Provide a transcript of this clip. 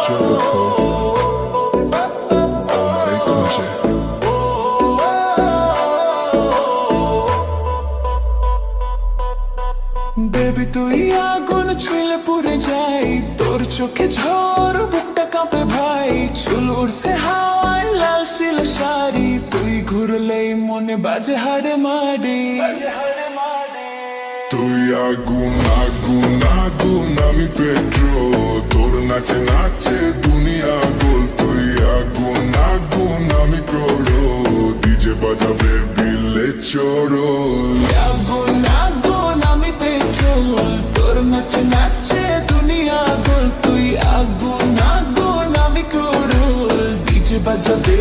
চোখ আমারে খুঁজে। বেবি তুই আগুন ছুঁলে পুড়ে যাই, তোর চোখে ঝড় বুকটা কাঁপে ভাই। চুল উড়ছে হাওয়ায় লাল শিল শাড়ি, তুই ঘুরলেই মনে বাজে হাড়ে মারি। তুই আগুন আগুন আগুন আমি পেট্রোল, তোর নাচে নাচে দুনিয়া গোল। তুই আগুন আগুন আমি ক্রোড়ো, ডিজে বাজাবে বিলে চোরল। আগুন আগুন আমি পেট্রোল, তোর নাচে নাচে দুনিয়া গোল। তুই আগুন আগুন আমি ক্রোড়ল, ডিজে বাজাবে